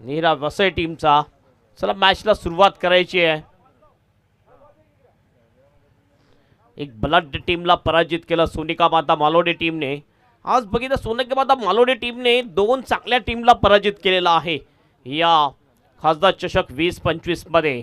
नीरा वसई टीमचा. चला मॅचला सुरुवात करायची आहे. एक बलाढ्य टीमला पराजित केलं सोनिका माता मालोडे टीमने. आज बघितलं सोनिका माता मालोडे टीमने दोन चांगल्या टीमला पराजित केलेला आहे या खासदार चषक 2025 मध्ये.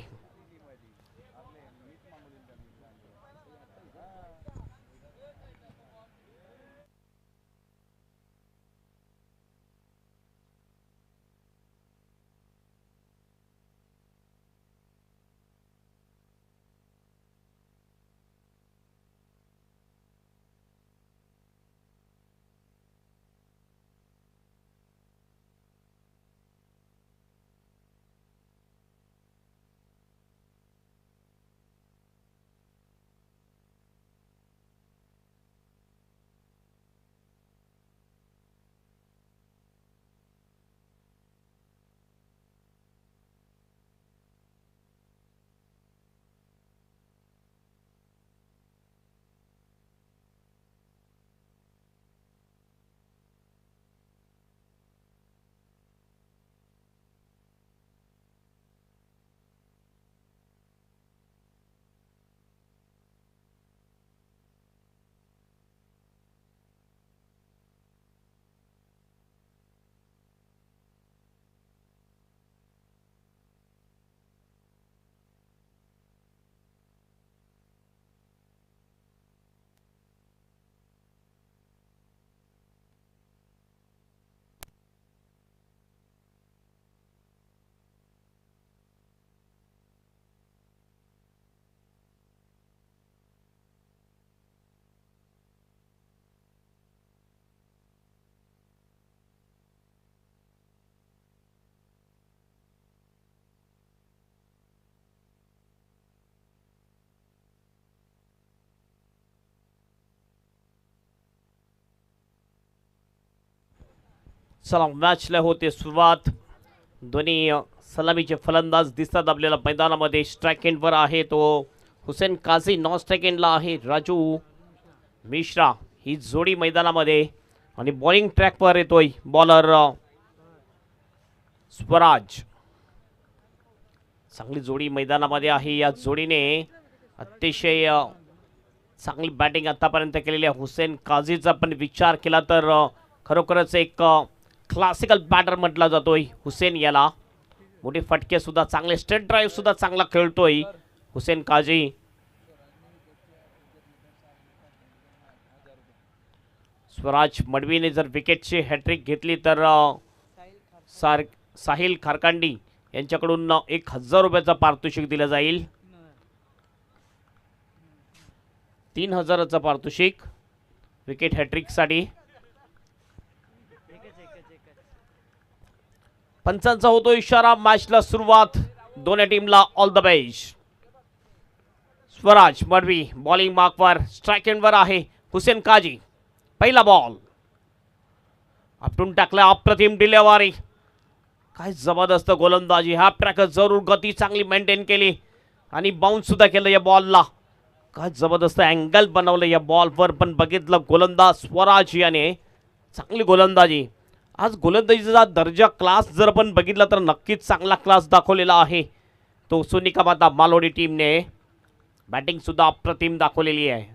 चला मॅचला होते सुरुवात. दोन्ही सलामीचे फलंदाज दिसतात आपल्याला मैदानामध्ये. स्ट्राइक एंडवर आहे तो हुसेन काझी, नॉन स्ट्राइक एंडला आहे राजू मिश्रा. ही जोडी मैदानामध्ये. आणि बॉलिंग ट्रॅकवर येतोय बॉलर स्वराज. चांगली जोडी मैदानामध्ये आहे. या जोडीने अतिशय चांगली बॅटिंग आतापर्यंत केलेली आहे. हुसेन काझीचा पण विचार केला तर खरोखरच एक क्लासिकल बॅटर म्हटला जातोय हुसेन याला. मोठे फटके सुद्धा चांगले, स्ट्रेट ड्राईव्ह सुद्धा चांगला खेळतोय हुसेन काझी. स्वराज मडवीने जर विकेटची हॅट्रिक घेतली तर साहिल खारकांडी यांच्याकडून 1000 रुपयाचा पारितोषिक दिलं जाईल. 3000चं पारितोषिक विकेट हॅट्रिकसाठी. पंचांचा होतो इशारा. मॅचला सुरुवात. दोन्ही टीमला all the best. Swaraj Madvi bowling मार्कवर. स्ट्राइक एंडवर आहे हुसेन काझी. पहिला बॉल आपटून टाकला. अप्रतिम डिलेवरी. काय जबरदस्त गोलंदाजी. हा ट्रॅक जरूर गती चांगली मेंटेन केली आणि बाउन्स सुद्धा केलं या बॉलला. काय जबरदस्त अँगल बनवलं या बॉलवर. पण बघितलं गोलंदाज स्वराज याने चांगली गोलंदाजी. आज गोलंदाजीचा दर्जा क्लास जर आपण बघितला तर नक्कीच चांगला क्लास दाखवलेला आहे तो सोनिका माता मालोडी टीमने. बॅटिंग सुद्धा अप्रतिम दाखवलेली आहे.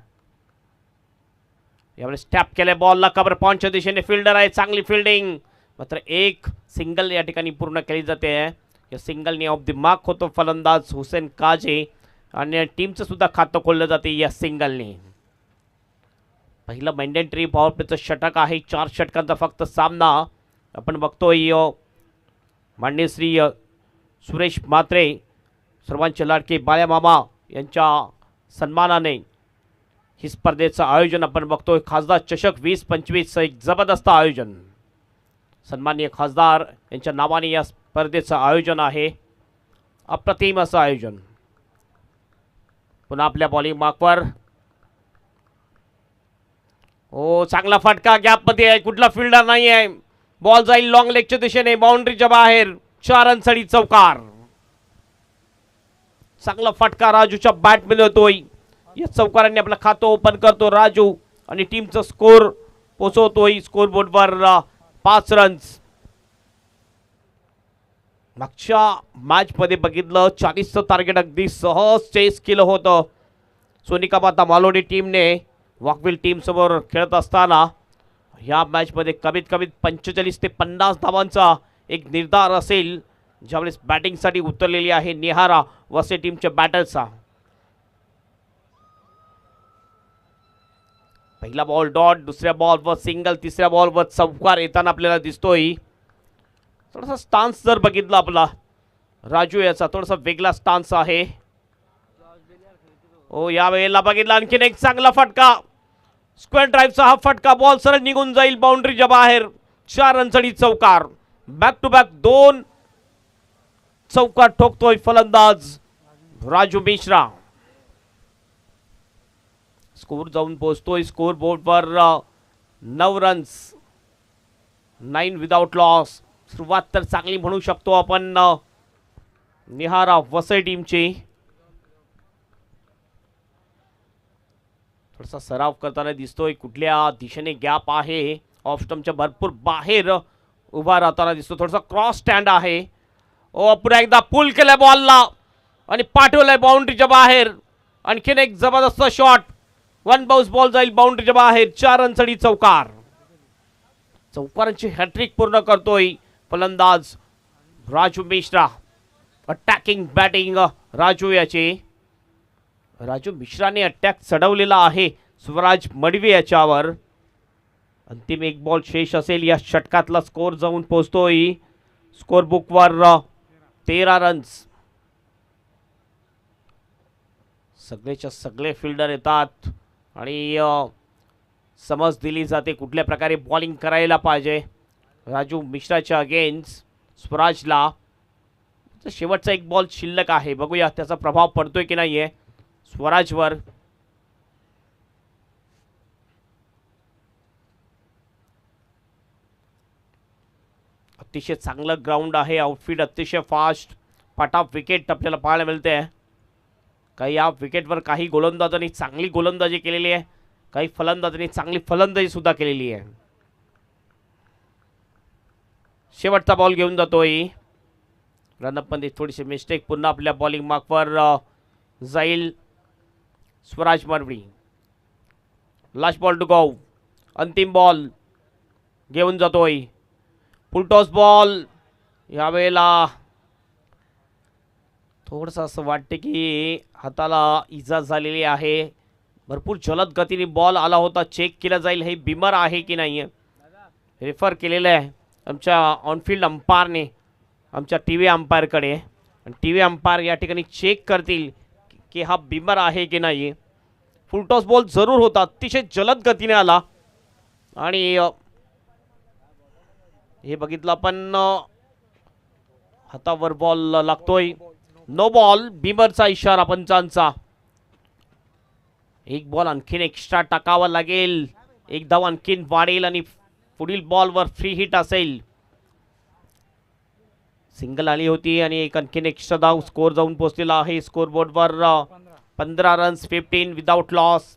यावेळेस टॅप केले बॉलला. कव्हर पॉइंटच्या दिशेने फिल्डर आहे. चांगली फिल्डिंग. मात्र एक सिंगल या ठिकाणी पूर्ण केली जाते. या सिंगलने ऑफ द मार्क होतो फलंदाज हुसेन काझी आणि टीमचं सुद्धा खातं खोललं जाते या सिंगलने. पहिलं मॅन्डेटरी पॉवर प्लेचं षटक आहे. 4 षटकांचा फक्त सामना आपण बघतोय. माननीय श्री सुरेश म्हात्रे सर्वांचे लाडके बाळ्या मामा यांच्या सन्मानाने ही स्पर्धेचं आयोजन आपण बघतोय. खासदार चषक 2025 एक जबरदस्त आयोजन. सन्माननीय खासदार यांच्या नावाने या स्पर्धेचं आयोजन आहे. अप्रतिम असं आयोजन. पुन्हा आपल्या बॉलिंग मार्कवर. हो चांगला फटका गॅपमध्ये आहे. कुठला फिल्डर नाही आहे. बॉल जाईल लॉंग लेगच्या दिशेने. बाउंड्रीच्या बाहेर. 4 रनसाठी चौकार. चांगला फटका राजूच्या बॅटमध्ये होतोय. या चौकारांनी आपलं खातं ओपन करतो राजू आणि टीमचा स्कोर पोहोचवतोय स्कोर बोर्डवर 5 रन्स. मागच्या मॅचमध्ये बघितलं 40चं टार्गेट अगदी सहज चेस केलं होतं सोनिका माता मालोडी टीमने वॉकविल टीमसमोर खेळत असताना. ह्या मॅचमध्ये कमीत कमी 45 ते 50 धावांचा एक निर्धार असेल ज्यावेळेस बॅटिंगसाठी उतरलेली आहे निहारा वसे टीमच्या बॅटर्सचा. पहिला बॉल डॉट, दुसऱ्या बॉलवर सिंगल, तिसऱ्या बॉलवर चौकार येताना आपल्याला दिसतोय. थोडासा स्टान्स जर बघितला आपला राजू याचा थोडासा वेगळा स्टान्स आहे. ओ यावेळेला बघितला आणखीन एक चांगला फटका, स्क्वेअर ड्राईव्हचा हा फटका, बॉल सरळ निघून जाईल बाउंड्रीच्या बाहेर. 4 रनसाठी चौकार, बॅक टू बॅक 2 चौकार ठोकतोय फलंदाज राजू मिश्रा. स्कोर जाऊन पोहोचतोय स्कोर बोर्डवर 9 रन्स, 9 विदाउट लॉस. सुरुवात तर चांगली म्हणू शकतो आपण निहारा वसई टीमची. थोडासा सराव करताना दिसतोय, कुठल्या दिशेने गॅप आहे, ऑफ स्टंपच्या भरपूर बाहेर उभा राहताना दिसतो. थोडासा क्रॉस स्टँड आहे. ओ पुन्हा एकदा पुल केलाय बॉलला आणि पाठवलाय बाउंड्रीच्या बाहेर. आणखीन एक जबरदस्त शॉट, 1 बाउन्स बॉल जाईल बाउंड्रीच्या बाहेर. 4 रनसाठी चौकार, चौकारांची हॅट्रिक पूर्ण करतोय फलंदाज राजू मिश्रा. अटॅकिंग बॅटिंग राजू याची. राजू मिश्राने अटॅक चढवलेला आहे स्वराज मडवी याच्यावर. अंतिम एक बॉल शेष असेल या षटकातला स्कोर जाऊन पोहोचतोय स्कोर बुकवर 13 रन्स. सगळेच्या सगळे फिल्डर येतात आणि समज दिली जाते कुठल्या प्रकारे बॉलिंग करायला पाहिजे राजू मिश्राच्या अगेन्स्ट स्वराजला. शेवटचा एक बॉल शिल्लक आहे, बघूया त्याचा प्रभाव पडतोय की नाहीये स्वराजवर. अतिशय चांगलं ग्राउंड आहे, आउटफील्ड अतिशय फास्ट, फटाफ विकेट आपल्याला पाहायला मिळते. काही या विकेटवर काही गोलंदाजांनी चांगली गोलंदाजी केलेली आहे, काही फलंदाजांनी चांगली फलंदाजी सुद्धा केलेली आहे. शेवटचा बॉल घेऊन जातोय रनअप मध्ये थोडीशी मिस्टेक, पुन्हा आपल्या बॉलिंग मार्कवर जाईल Swaraj Madvi. Last ball to go, अंतिम बॉल घेऊन जातोय. फुलटॉस बॉल, यावेळेला थोडंसं असं वाटते की हाताला इजा झालेली आहे. भरपूर जलद गतीने बॉल आला होता, चेक केला जाईल हे बिमर आहे की नाही, रेफर केलेलं आहे आमच्या ऑनफिल्ड अंपायरने आमच्या टी अंपायरकडे. आणि टी अंपायर या ठिकाणी चेक करतील की हा बिमर आहे की नाही. फुलटॉस बॉल जरूर होता, अतिशय जलद गतीने आला आणि हे बघितलं आपण हातावर बॉल लागतोय. नो बॉल, बिमरचा इशारा पंचांचा. एक बॉल आणखीन एक्स्ट्रा टाकावा लागेल, एक धाव आणखीन वाढेल आणि पुढील बॉलवर फ्री हिट असेल. सिंगल आली होती आणि एक आणखीन एक्स्ट्रा धाव, स्कोर जाऊन पोहोचलेला आहे स्कोर बोर्डवर 15 रन्स, 15 विदाउट लॉस.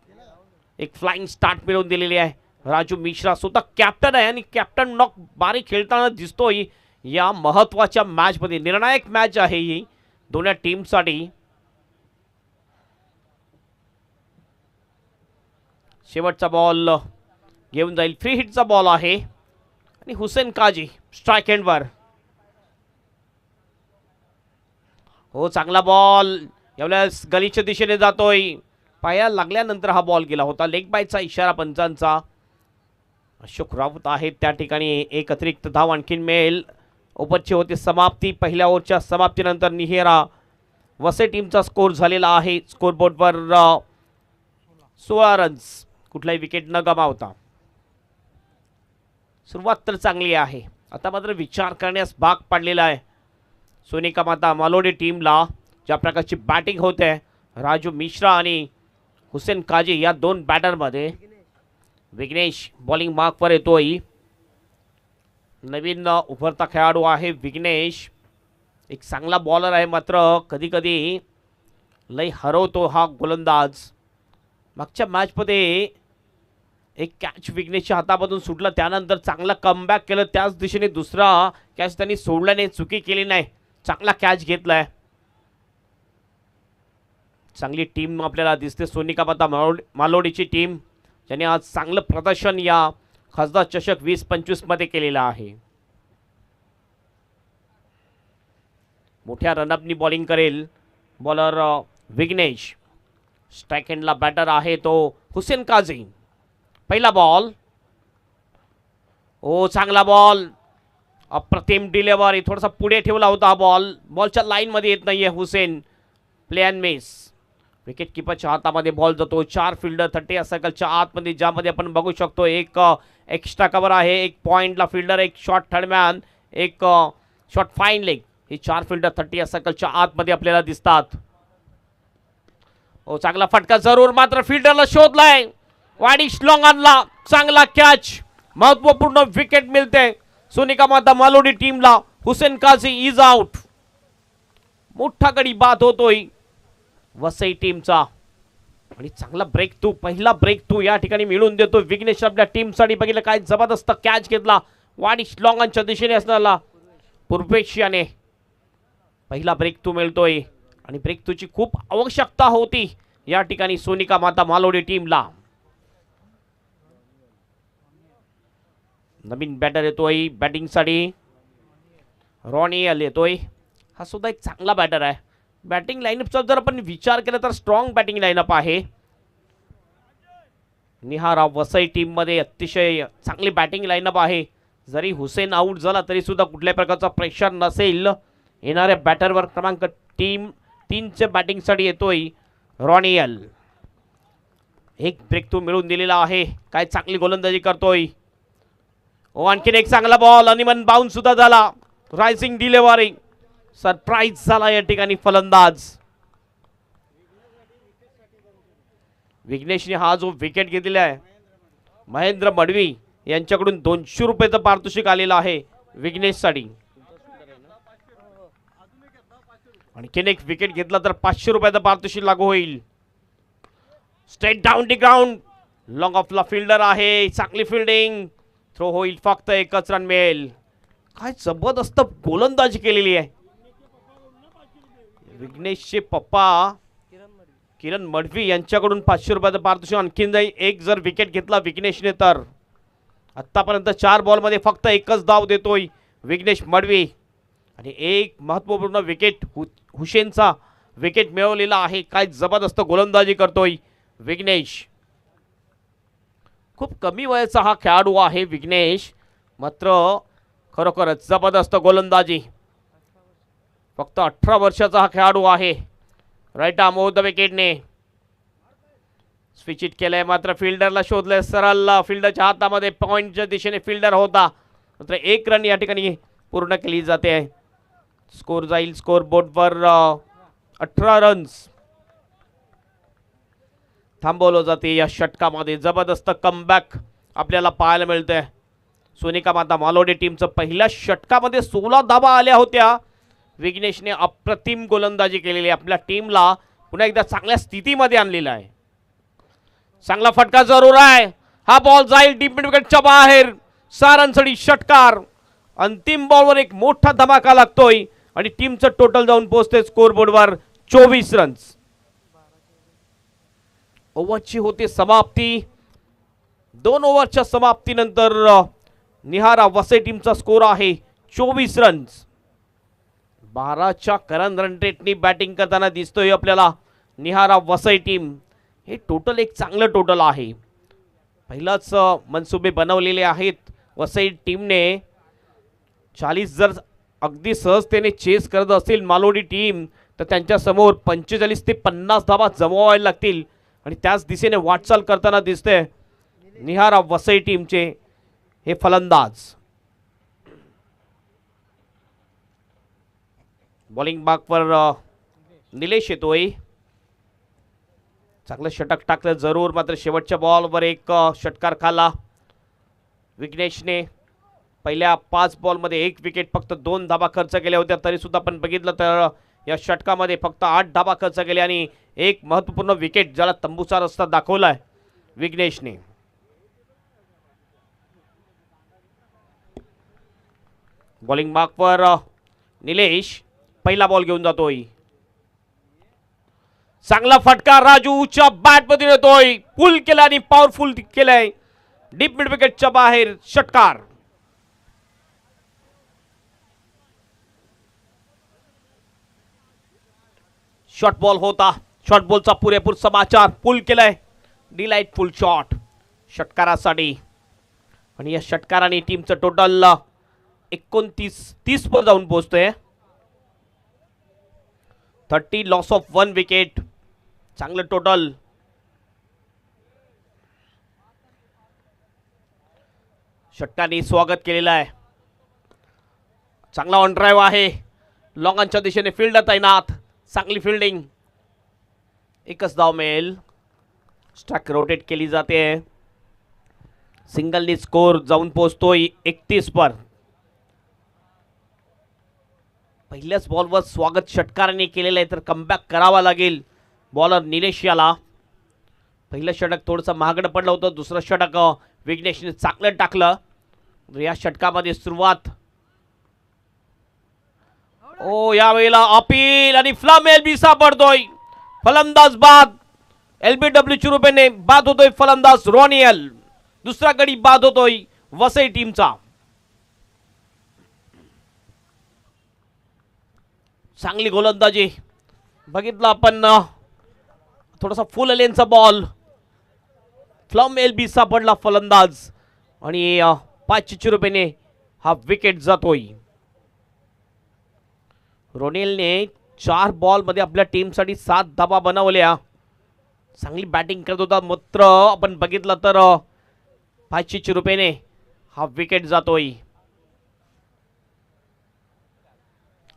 एक फ्लाइंग स्टार्ट मिळवून दिलेली आहे राजू मिश्रा. स्वतः कॅप्टन आहे आणि कॅप्टन नॉक बारी खेळताना दिसतोय या महत्वाच्या मॅचमध्ये. निर्णायक मॅच आहे ही दोन्ही टीमसाठी. शेवटचा बॉल घेऊन जाईल, फ्री हिटचा बॉल आहे आणि हुसेन काजी स्ट्राइक एंडवर. हो चांगला बॉल, यावेळेस गलीच्या दिशेने जातोय, पायाला लागल्यानंतर हा बॉल गेला होता. लेग बायचा इशारा पंचांचा. अशोक राऊत आहेत त्या ठिकाणी, एक अतिरिक्त धाव आणखीन मिळेल. ओव्हरची होती समाप्ती, पहिल्या ओव्हरच्या समाप्तीनंतर निहेरा वसे टीमचा स्कोर झालेला आहे स्कोर बोर्डवर 16 रन्स, कुठलाही विकेट न गमावता. सुरुवात तर चांगली आहे, आता मात्र विचार करण्यास भाग पाडलेला आहे सोनिका माता मालोडी टीमला. ज्या प्रकारची बॅटिंग होते राजू मिश्रा आणि हुसेन काजी या 2 बॅटरमध्ये. विघ्नेश बॉलिंग मार्कवर येतोय, नवीन उभरता खेळाडू आहे विघ्नेश. एक चांगला बॉलर आहे, मात्र कधी कधी लय हरवतो हा गोलंदाज. मागच्या मॅचमध्ये एक कॅच विघ्नेशच्या हातामधून सुटला, त्यानंतर चांगला कमबॅक केलं, त्याच दिशेने दुसरा कॅच त्यांनी सोडल्याने चुकी केली नाही चांगला कॅच घेतलाय. चांगली टीम आपल्याला दिसते सोनिका माता मालोडीची टीम, ज्याने आज चांगलं प्रदर्शन या खासदार चषक 2025 मध्ये केलेलं आहे. मोठ्या रनअपनी बॉलिंग करेल बॉलर विघ्नेश. स्ट्राइक हँडला बॅटर आहे तो हुसेन काझी. पहिला बॉल. ओ चांगला बॉल, अप्रतिम डिलिव्हरी. थोडासा पुढे ठेवला होता हा बॉल. बॉलच्या लाईनमध्ये येत नाहीये Hussain. Play and miss. Wicket किपरच्या हातामध्ये बॉल जातो. 4 फिल्डर 30 या सर्कलच्या आतमध्ये, ज्यामध्ये आपण बघू शकतो एक एक्स्ट्रा कव्हर आहे, एक पॉइंटला फिल्डर, एक शॉर्ट थर्डमॅन, एक शॉर्ट फाईन लेग. हे 4 फिल्डर 30 या सर्कलच्या आतमध्ये आपल्याला दिसतात. ओ चांगला फटका जरूर, मात्र फिल्डरला शोधलाय. वाडिश लॉंग आणला. चांगला कॅच. महत्वपूर्ण विकेट मिळते सोनिका माता मालोडी टीमला. Hussain Kazi is out. मोठा गडी बाद होतोय वसई टीमचा. आणि चांगला ब्रेक थ्रू, पहिला ब्रेक थ्रू या ठिकाणी मिळून देतो विघ्नेश आपल्या टीमसाठी. बघितलं काय जबरदस्त कॅच घेतला वाडिश लॉंगांच्या दिशेने असणारा पूर्वेशियाने. पहिला ब्रेक थ्रू मिळतोय आणि ब्रेक थ्रूची खूप आवश्यकता होती या ठिकाणी सोनिका माता मालोडी टीमला. नवीन बॅटर येतोय बॅटिंगसाठी. रॉनियल येतोय. हा सुद्धा एक चांगला बॅटर आहे. बॅटिंग लाईनअपचा जर आपण विचार केला तर स्ट्रॉंग बॅटिंग लाईनअप आहे. निहारा वसई टीममध्ये अतिशय चांगली बॅटिंग लाईनअप आहे. जरी हुसेन आऊट झाला तरी सुद्धा कुठल्याही प्रकारचा प्रेशर नसेल येणाऱ्या बॅटरवर. क्रमांक टीम 3च्या बॅटिंगसाठी येतोय रॉनियल. एक ब्रेक थ्रू मिळून दिलेला आहे. काय चांगली गोलंदाजी करतोय. ओ आणखीन एक चांगला बॉल. अनिमन बाउन्स सुद्धा झाला. Rising delivery. सरप्राईज झाला या ठिकाणी फलंदाज. विघ्नेशने हा जो विकेट घेतलेला आहे, महेंद्र मडवी यांच्याकडून 200 रुपयाचं पारितोषिक आलेलं आहे विघ्नेशसाठी. आणखीन एक विकेट घेतला तर 500 रुपयाचं पारितोषिक लागू होईल. Straight down the ground. Long ऑफला फिल्डर आहे. चांगली फिल्डिंग. थ्रो होईल. फक्त एकच रन मिळेल. काय जबरदस्त गोलंदाजी केलेली आहे. विघ्नेशचे पप्पा किरण मडवी यांच्याकडून 500 रुपयाचं पारितोषिक आणखीन जाईल एक जर विकेट घेतला विघ्नेशने तर. आतापर्यंत 4 बॉलमध्ये फक्त एकच धाव देतोय विघ्नेश मडवी. आणि एक महत्त्वपूर्ण विकेट हुसेनचा विकेट मिळवलेला आहे. काय जबरदस्त गोलंदाजी करतोय विघ्नेश. खूप कमी वयाचा हा खेळाडू आहे विघ्नेश, मात्र खरोखरच जबरदस्त गोलंदाजी. फक्त 18 वर्षाचा हा खेळाडू आहे. राईट आर्म ओव्हर द विकेटने स्विच इट केलंय, मात्र फिल्डरला शोधलंय. सरळ फिल्डरच्या हातामध्ये पॉइंटच्या दिशेने फिल्डर होता, मात्र 1 रन या ठिकाणी पूर्ण केली जाते. स्कोर जाईल स्कोर बोर्डवर 18 रन्स. थांबवलं जाते या षटकामध्ये. जबरदस्त कमबॅक आपल्याला पाहायला मिळतंय. सोनिका माता मालोडी टीमचं पहिल्या षटकामध्ये 16 धावा आल्या होत्या. विघ्नेशने अप्रतिम गोलंदाजी केलेली आपल्या टीमला पुन्हा एकदा चांगल्या स्थितीमध्ये आणलेला आहे. चांगला फटका जरूर आहे. हा बॉल जाईल डीप मिड विकेटच्या बाहेर. सारांसडी षटकार. अंतिम बॉलवर एक मोठा धमाका लागतोय आणि टीमचं टोटल जाऊन पोहोचते स्कोर बोर्डवर 24 रन्स. ओव्हरची होते समाप्ती. 2 ओव्हरच्या समाप्तीनंतर निहारा वसई टीमचा स्कोर आहे 24 रन्स. 12च्या करंट रन रेटनी बॅटिंग करताना दिसतोय आपल्याला निहारा वसई टीम. हे टोटल एक चांगलं टोटल आहे. पहिलाच मनसुबे बनवलेले आहेत वसई टीमने. 40 जर अगदी सहजतेने चेस करत असेल मालोडी टीम तर त्यांच्या समोर 45 ते 50 धावा जमवायला लागतील आणि त्याच दिशेने वाटचाल करताना दिसते निहारा वसई टीमचे हे फलंदाज. बॉलिंग बाकवर निलेश येतोय. चांगलं षटक टाकलं जरूर, मात्र शेवटच्या बॉलवर एक षटकार खाला विघ्नेशने. पहिल्या 5 बॉलमध्ये 1 विकेट, फक्त 2 धाबा खर्च केल्या होत्या. तरी सुद्धा आपण बघितलं तर या षटकामध्ये फक्त 8 धाबा खर्च केले आणि एक महत्त्वपूर्ण विकेट ज्याला तंबूचा रस्ता दाखवलाय विघ्नेशने. बॉलिंग मार्कवर निलेश. पहिला बॉल घेऊन जातोय. चांगला फटका राजूच्या बॅट मध्ये येतोय. पुल केला आणि पॉवरफुल केलाय. डीप मिड विकेटच्या बाहेर षटकार. शॉर्ट बॉल होता. शॉर्ट बॉलचा पुरेपूर समाचार. पुल केलाय. डिलाइटफुल शॉट षटकारासाठी. आणि या षटकाराने टीमचं टोटल 29-30 वर जाऊन पोहोचतोय. 30 लॉस ऑफ 1 विकेट. चांगलं टोटल. षटकाने स्वागत केलेलं आहे. चांगला ऑन ड्राईव्ह आहे. लॉंगांच्या दिशेने फील्ड तैनात. चांगली फिल्डिंग. एकच धाव मिळेल. स्ट्राइक रोटेट केली जाते. सिंगलनी स्कोर जाऊन पोहोचतोय 31 वर. पहिल्याच बॉलवर स्वागत षटकाराने केलेलं आहे तर कमबॅक करावा लागेल बॉलर निलेश याला. पहिलं षटक थोडंसं महागडं पडलं होतं. दुसरं षटक विघ्नेशने चांगलं टाकलं. या षटकामध्ये सुरुवात. ओ यावेळेला अपील आणि फ्लम एलबी सापडतोय. फलंदाज बाद. एलबीडब्ल्यूच्या रूपाने बाद होतोय फलंदाज रॉनियल. दुसरा गडी बाद होतोय वसई टीमचा. चांगली गोलंदाजी बघितलं आपण. थोडासा फुल लेनचा बॉल. फ्लम एलबी सापडला फलंदाज आणि 5 रुपयाने हा विकेट जातोय. रोनेलने 4 बॉल मध्ये आपल्या टीमसाठी 7 धावा बनवल्या. चांगली बॅटिंग करत होता. मात्र आपण बघितलं तर 5 रुपयाने हा विकेट जातोय.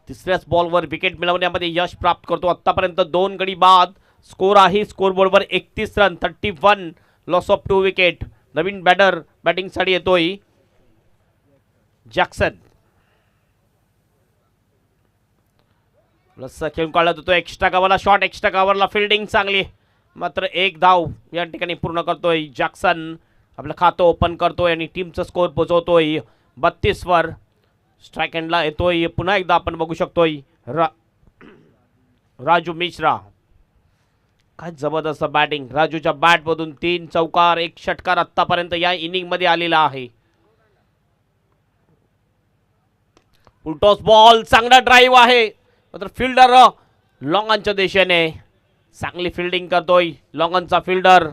तिसऱ्याच बॉलवर विकेट मिळवण्यामध्ये यश प्राप्त करतो. आतापर्यंत 2 गडी बाद. स्कोर आहे स्कोर बोर्डवर 31 रन. 31 loss of 2 wicket. नवीन बॅटर बॅटिंगसाठी येतोय जॅक्सन. खेळून काढला जातो. एक्स्ट्रा कव्हरला शॉट. एक्स्ट्रा कव्हरला फिल्डिंग चांगली. मात्र 1 धाव या ठिकाणी पूर्ण करतोय जॅक्सन. आपलं खातं ओपन करतोय आणि टीमचा स्कोर पोहोचवतोय 32 वर. स्ट्राइक एंडला येतोय पुन्हा एकदा आपण बघू शकतोय राजू मिश्रा. काय जबरदस्त बॅटिंग. राजूच्या बॅटमधून 3 चौकार 1 षटकार आतापर्यंत या इनिंग मध्ये आलेला आहे. Full toss ball. चांगला ड्राईव्ह आहे. मात्र फिल्डर लॉंगांच्या दिशेने चांगली फिल्डिंग करतोय. लॉंगनचा फिल्डर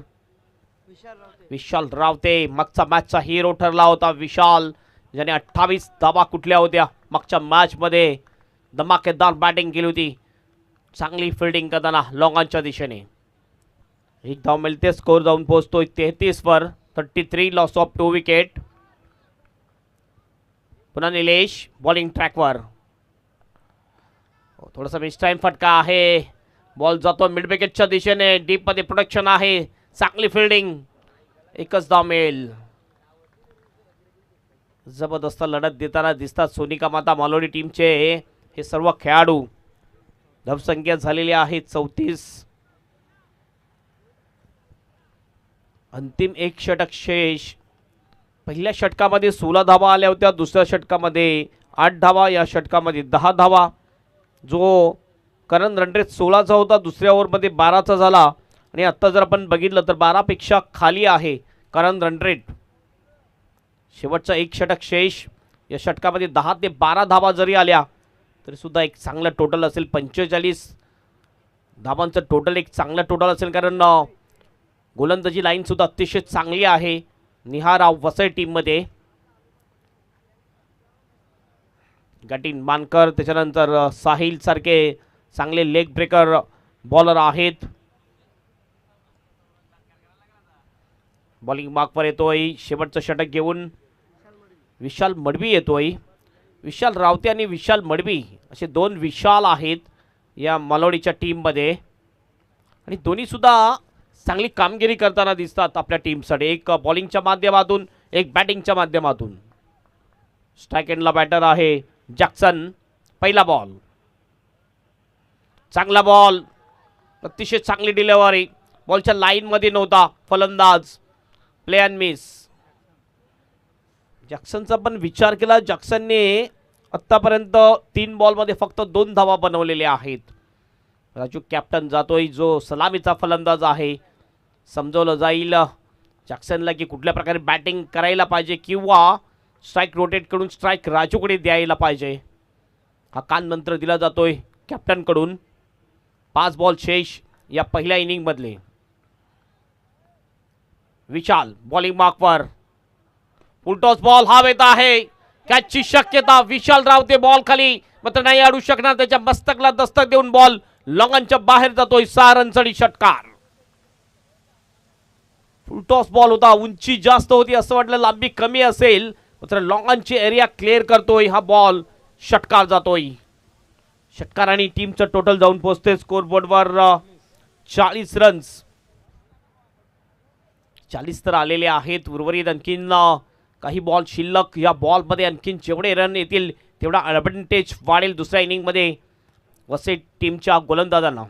विशाल रावते. मागचा मॅचचा हिरो ठरला होता विशाल, ज्याने 28 धावा कुठल्या होत्या मागच्या मॅच मध्ये. धमाकेदार बॅटिंग केली होती. चांगली फिल्डिंग करताना लॉंगांच्या दिशेने 1 धाव मिळते. स्कोर जाऊन पोहोचतोय 33 वर. 33 लॉस ऑफ 2 विकेट. पुन्हा निलेश बॉलिंग ट्रॅकवर. थोडासा मिस टाइम फटका आहे. बॉल जातो मिड विकेटच्या दिशेने. डीप मध्ये प्रोडक्शन आहे. चांगली फिल्डिंग. एकच धाव मिळेल. जबरदस्त लढत देताना दिसतात सोनिका माता मालोडी टीमचे हे सर्व खेळाडू. धावसंख्या झालेली आहे 34. अंतिम 1 षटक शेष. पहिल्या षटकामध्ये 16 धावा आल्या होत्या. दुसऱ्या षटकामध्ये 8 धावा. या षटकामध्ये 10 धावा. जो करण रन रेट 16चा होता दुसऱ्या ओव्हरमध्ये 12चा झाला. आणि आता जर आपण बघितलं तर 12 पेक्षा खाली आहे करण रन रेट. शेवटचा 1 षटक शेष. या षटकामध्ये 10 ते 12 धावा जरी आल्या तरी सुद्धा एक चांगलं टोटल असेल. 45 धावांचं टोटल एक चांगलं टोटल असेल. कारण गोलंदाजी लाईन सुद्धा अतिशय चांगली आहे निहाराव वसई टीम मध्ये. गटीन मानकर त्याच्यानंतर साहिल सारखे चांगले लेग ब्रेकर बॉलर आहेत. बॉलिंग मार्कवर येतोय शेवटचं षटक घेऊन विशाल मडवी येतोय. विशाल रावते आणि विशाल मडवी असे 2 विशाल आहेत या मालोडीच्या टीममध्ये. आणि दोन्ही सुद्धा चांगली कामगिरी करताना दिसतात आपल्या टीमसाठी. एक बॉलिंगच्या माध्यमातून एक बॅटिंगच्या माध्यमातून. स्ट्राइक एंडला बॅटर आहे जॅक्सन. पहिला बॉल. चांगला बॉल. अतिशय चांगली डिलिव्हरी. बॉलच्या लाईन मध्ये नव्हता फलंदाज. Play and miss. जॅक्सनचा पण विचार केला. जॅक्सनने आत्तापर्यंत 3 बॉलमध्ये फक्त 2 धावा बनवलेल्या आहेत. राजू कॅप्टन जातोय, जो सलामीचा फलंदाज आहे. समजवलं जाईल जॅक्सनला की कुठल्या प्रकारे बॅटिंग करायला पाहिजे किंवा स्ट्राईक रोटेट करून स्ट्राईक राजूकडे द्यायला पाहिजे. हा कान मंत्र दिला जातोय कॅप्टनकडून. 5 बॉल शेष या पहिल्या इनिंगमधले. विशाल बॉलिंग मार्कवर, फुलटॉस बॉल हा येत आहे. कॅचची शक्यता, विशाल रावते बॉल खाली, मात्र नाही अडू शकणार. त्याच्या मस्तकला दस्तक देऊन बॉल लॉंगॉनच्या बाहेर जातोय. 6 रनसाठी षटकार. फुलटॉस बॉल होता, उंची जास्त होती असं वाटलं, लांबी कमी असेल, मात्र लॉंगॉनची एरिया क्लिअर करतोय हा बॉल. षटकार जातोय. षटकार आणि टीमचं टोटल जाऊन पोहोचते स्कोरबोर्डवर 40 रन्स. 40 तर आलेले आहेत. उर्वरित आणखीन काही बॉल शिल्लक. या बॉलमध्ये आणखीन जेवढे रन येतील तेवढा ॲडव्हान्टेज वाढेल दुसऱ्या इनिंगमध्ये वसई टीमच्या गोलंदाजांना.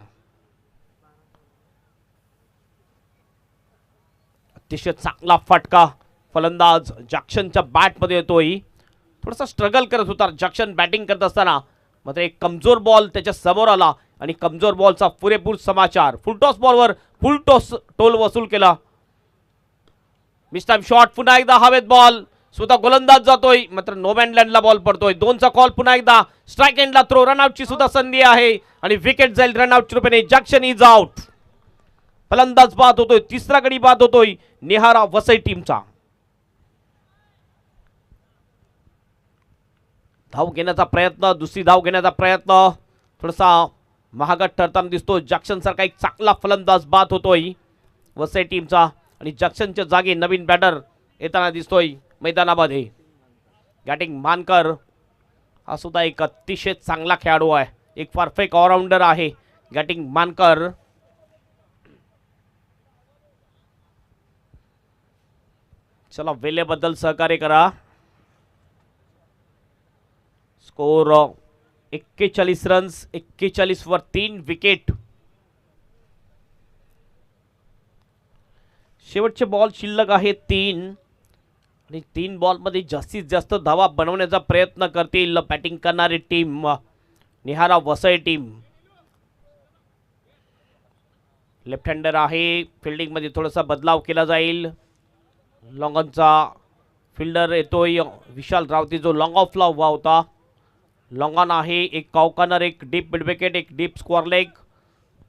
अतिशय चांगला फटका फलंदाज जॅक्सनच्या बॅटमध्ये येतोय. थोडासा स्ट्रगल करत होता जॅक्सन बॅटिंग करत असताना, मात्र एक कमजोर बॉल त्याच्या समोर आला आणि कमजोर बॉलचा पुरेपूर समाचार. फुलटॉस बॉलवर फुलटॉस टोल वसूल केला. Miss time shot. पुन्हा एकदा हवेत बॉल. स्वतः गोलंदाज जातोय, मात्र नो मॅन लँडला बॉल पडतोय. 2चा कॉल. पुन्हा एकदा स्ट्राईक एंडला थ्रो. रनआउटची सुद्धा संधी आहे आणि विकेट जाईल रनआउटच्या रूपाने. Jackson is out. फलंदाज बाद होतोय. 3रा गडी बाद होतोय निहारा वसई टीमचा. धाव घेण्याचा प्रयत्न, दुसरी धाव घेण्याचा प्रयत्न थोडासा महागत ठरताना दिसतो. जॅक्सन सारखा एक चांगला फलंदाज बाद होतोय वसई टीमचा आणि जॅक्सनच्या जागी नवीन बॅटर येताना दिसतोय मैदानामध्ये. बॅटिंग मानकर हा सुद्धा एक अतिशय चांगला खेळाडू आहे, एक परफेक्ट ऑलराऊंडर आहे बॅटिंग मानकर. चला वेळेबद्दल सहकार्य करा. स्कोर 41 रन्स, 41 वर 3 विकेट. शेवटचे बॉल शिल्लक आहेत 3 आणि 3 बॉलमध्ये जास्तीत जास्त धावा बनवण्याचा प्रयत्न करतील बॅटिंग करणारी टीम निहारा वसई टीम. लेफ्ट हँडर आहे. फिल्डिंगमध्ये थोडासा बदलाव केला जाईल. लॉंगॉनचा फिल्डर येतोय विशाल रावते, जो लॉंग ऑफला उभा होता. लॉंगॉन आहे. एक कॉर्नर, एक डीप मिड विकेट, एक डीप स्क्वेअर लेग.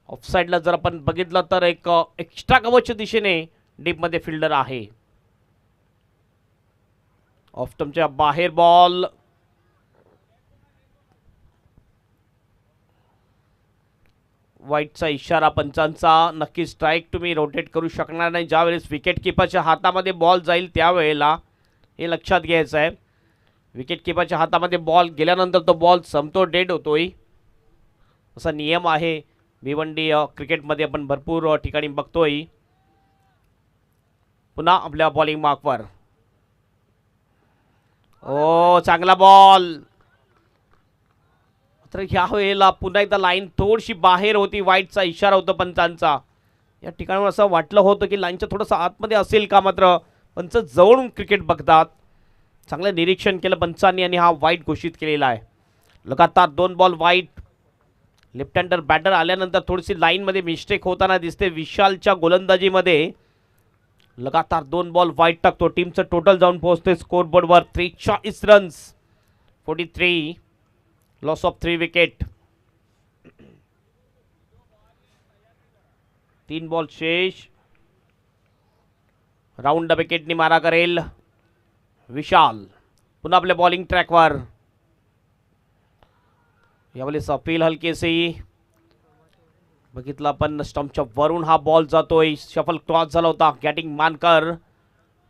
ऑफ साइडला जर आपण बघितलं तर एक एक्स्ट्रा कव्हरच्या दिशेने डीपमध्ये फिल्डर आहे. ऑफ स्टंपच्या बाहेर बॉल. वाईटचा इशारा पंचांचा. नक्की स्ट्राईक तुम्ही रोटेट करू शकणार नाही ज्यावेळेस विकेट किपरच्या हातामध्ये बॉल जाईल त्यावेळेला, हे लक्षात घ्यायचं आहे. विकेट किपरच्या हातामध्ये बॉल गेल्यानंतर तो बॉल संपतो, डेड होतोय, असा नियम आहे भिवंडी क्रिकेटमध्ये आपण भरपूर ठिकाणी बघतोय. पुन्हा आपल्या बॉलिंग मार्कवर. ओ चांगला बॉल. तर ह्या वेळेला पुन्हा एकदा लाईन थोडीशी बाहेर होती. वाईटचा इशारा होता पंचांचा. या ठिकाणी असं वाटलं होतं की लाईनच्या थोडंसं आतमध्ये असेल का, मात्र पंच जवळून क्रिकेट बघतात. चांगलं निरीक्षण केलं पंचांनी आणि हा वाईट घोषित केलेला आहे. लगातार 2 बॉल वाईट. लेफ्ट हँडर बॅटर आल्यानंतर थोडीशी लाईनमध्ये मिस्टेक होताना दिसते विशालच्या गोलंदाजीमध्ये. लगातार 2 बॉल वाईट टाकतो. टीमचं टोटल जाऊन पोहोचते स्कोरबोर्डवर 43 runs, 43. Loss of 3 wicket. 3 ball शेष. राऊंड विकेटनी मारा करेल विशाल. पुन्हा आपल्या बॉलिंग ट्रॅकवर. यावेळेस अपील हलकेसे बघितलं आपण. स्टंपच्या वरून हा बॉल जातोय. शफल क्रॉस झाला होता. बॅटिंग मानकर.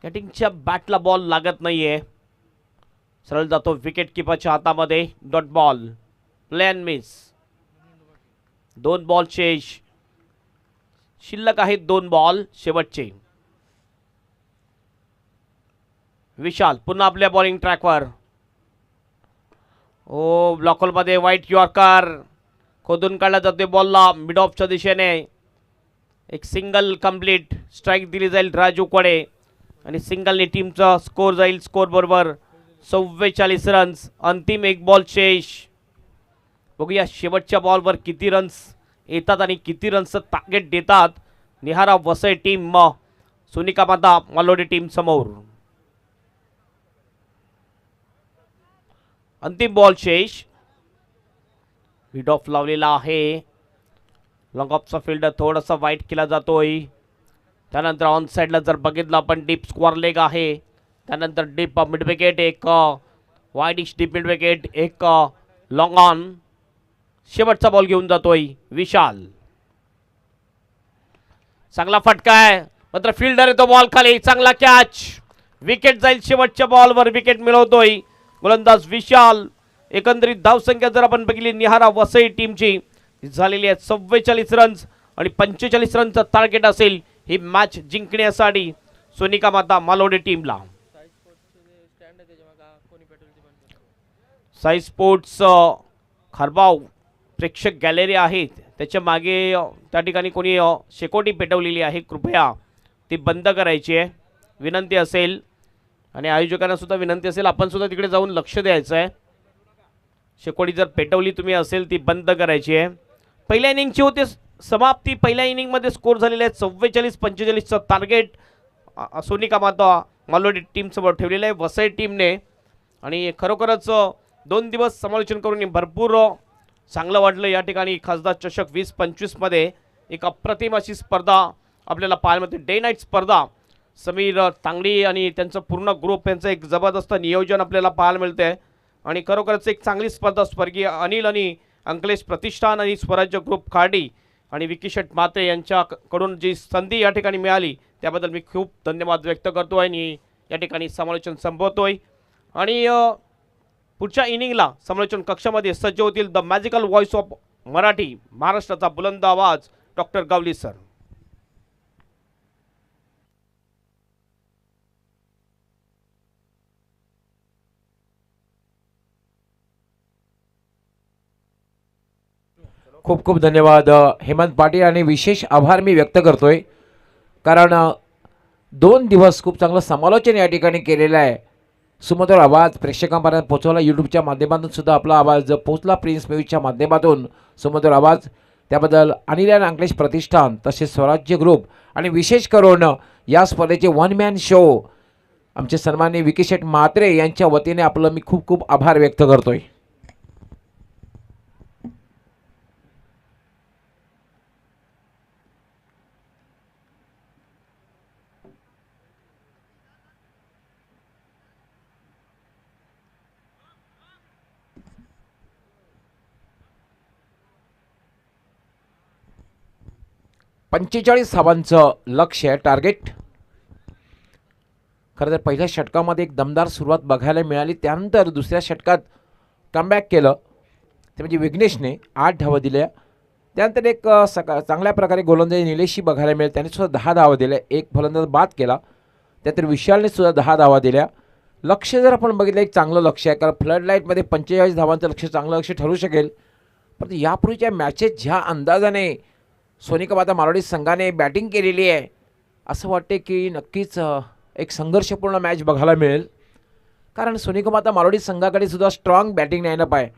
बॅटिंगच्या बॅटला बॉल लागत नाहीये, सरळ जातो विकेट किपरच्या हातामध्ये. Dot ball. Play and miss. 2 ball शेष. शिल्लक आहेत 2 बॉल शेवटचे. विशाल पुन्हा आपल्या बॉलिंग ट्रॅकवर. ओ ब्लॉकहोलमध्ये वाईट यॉर्कर खोदून काढला जाते बॉलला मिड ऑफच्या दिशेने. एक सिंगल कंप्लीट. स्ट्राईक दिली जाईल राजूकडे आणि सिंगलने टीमचा स्कोर जाईल स्कोर बरोबर 44 रन्स. अंतिम एक बॉल शेष. बघूया शेवटच्या बॉलवर किती रन्स येतात आणि किती रन्सचं टार्गेट देतात निहारा वसई टीम सोनिका माता मालोडी टीम समोर. अंतिम बॉल शेष. हिट ऑफ लावलेला आहे. लॉंग ऑफचा फिल्डर थोडासा वाईट केला जातोय. त्यानंतर ऑन साईडला जर बघितलं आपण डीप स्क्वेअर लेग आहे. त्यानंतर डीप मिड विकेट एक वाईडिश डीप मिड विकेट एक लॉंग ऑन. शेवटचा बॉल घेऊन जातोय विशाल. चांगला फटका आहे मात्र फिल्डर येतो बॉल खाली. चांगला कॅच. विकेट जाईल शेवटच्या बॉलवर. विकेट मिळवतोय गोलंदाज विशाल. एकंदरीत धावसंख्या जर आपण बघितली निहारा वसई टीमची झालेली आहे 44 रन्स आणि 45 रनचं टार्गेट असेल ही मॅच जिंकण्यासाठी सोनिका माता मालोडी टीमला. साई स्पोर्ट्स खरबाव प्रेक्षक गॅलरी आहे त्याच्या मागे त्या ठिकाणी कोणी शेकोटी पेटवलेली आहे. कृपया ती बंद करायची आहे विनंती असेल आणि आयोजकांना सुद्धा विनंती असेल आपण सुद्धा तिकडे जाऊन लक्ष द्यायचं आहे. शेकोटी जर पेटवली तुम्ही असेल ती बंद करायची आहे. पहिल्या इनिंगची होते समाप्ती. पहिल्या इनिंगमध्ये स्कोर झालेले आहेत 44-45चं टार्गेट सोनिका माता मालोडी टीमसमोर ठेवलेलं आहे वसई टीमने. आणि खरोखरच 2 दिवस समालोचन करून भरपूर चांगलं वाटलं. या ठिकाणी खासदार चषक 2025 मध्ये एक अप्रतिम अशी स्पर्धा आपल्याला पाहायला मिळते. डे नाईट स्पर्धा. समीर तांगडी आणि त्यांचं पूर्ण ग्रुप यांचं एक जबरदस्त नियोजन आपल्याला पाहायला मिळते आणि खरोखरच एक चांगली स्पर्धा स्वर्गीय अनिल आणि अंकलेश प्रतिष्ठान आणि स्वराज्य ग्रुप खार्डी आणि विकी शेट मात्रे यांच्याकडून जी संधी या ठिकाणी मिळाली त्याबद्दल मी खूप धन्यवाद व्यक्त करतो आहे आणि या ठिकाणी समालोचन संपवतोय. आणि पुढच्या इनिंगला समालोचन कक्षामध्ये सज्ज होतील the magical voice of Marathi महाराष्ट्राचा बुलंद आवाज डॉक्टर गावली सर. खूप खूप धन्यवाद हेमंत पाटील आणि विशेष आभार मी व्यक्त करतोय कारण 2 दिवस खूप चांगलं समालोचन या ठिकाणी केलेलं आहे. सुमधुर आवाज प्रेक्षकांपर्यंत पोहोचवला. यूट्यूबच्या माध्यमातून सुद्धा आपला आवाज पोहोचला. प्रिन्स म्युझिकच्या माध्यमातून सुमधुर आवाज त्याबद्दल अनिल आणि अंकलेश प्रतिष्ठान तसेच स्वराज्य ग्रुप आणि विशेष करून या स्पर्धेचे वन मॅन शो आमचे सन्माननीय विकी शेट म्हात्रे यांच्या वतीने आपलं मी खूप खूप आभार व्यक्त करतोय. पंचेचाळीस धावांचं लक्ष्य टार्गेट. खरं तर पहिल्या षटकामध्ये एक दमदार सुरुवात बघायला मिळाली. त्यानंतर दुसऱ्या षटकात कमबॅक केलं ते म्हणजे विघ्नेशने 8 धावा दिल्या. त्यानंतर एक चांगल्या प्रकारे गोलंदाजी निलेशशी बघायला मिळेल. त्याने सुद्धा 10 धावा दिल्या. एक फलंदाज बाद केला. त्यानंतर विशालने सुद्धा 10 धावा दिल्या. लक्ष्य जर आपण बघितलं एक चांगलं लक्ष्य आहे कारण फ्लड लाईटमध्ये 45 धावांचं लक्ष्य चांगलं लक्ष्य ठरू शकेल. परंतु यापूर्वीच्या मॅचेस ज्या अंदाजाने सोनिका माता मालोडी संघाने बॅटिंग केलेली आहे असं वाटते की नक्कीच एक संघर्षपूर्ण मॅच बघायला मिळेल कारण सोनिका माता मालोडी संघाकडे सुद्धा स्ट्रॉंग बॅटिंग लाईनअप आहे.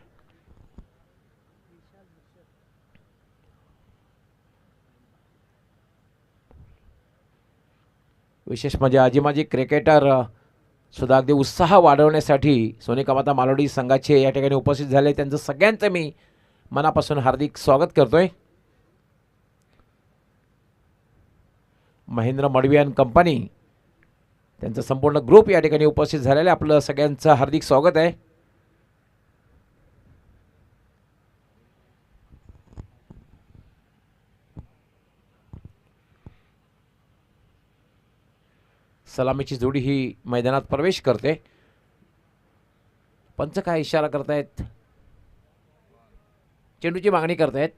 विशेष म्हणजे आजी माजी क्रिकेटर सुद्धा अगदी उत्साह वाढवण्यासाठी सोनिका माता मालोडी संघाचे या ठिकाणी उपस्थित झाले. त्यांचं सगळ्यांचं मी मनापासून हार्दिक स्वागत करतोय. महेंद्र मडवी अँड कंपनी त्यांचा संपूर्ण ग्रुप या ठिकाणी उपस्थित झालेला आहे. आपलं सगळ्यांचं हार्दिक स्वागत आहे. सलामीची जोडी ही मैदानात प्रवेश करते. पंच काय इशारा करतायत. चेंडूची मागणी करतायत.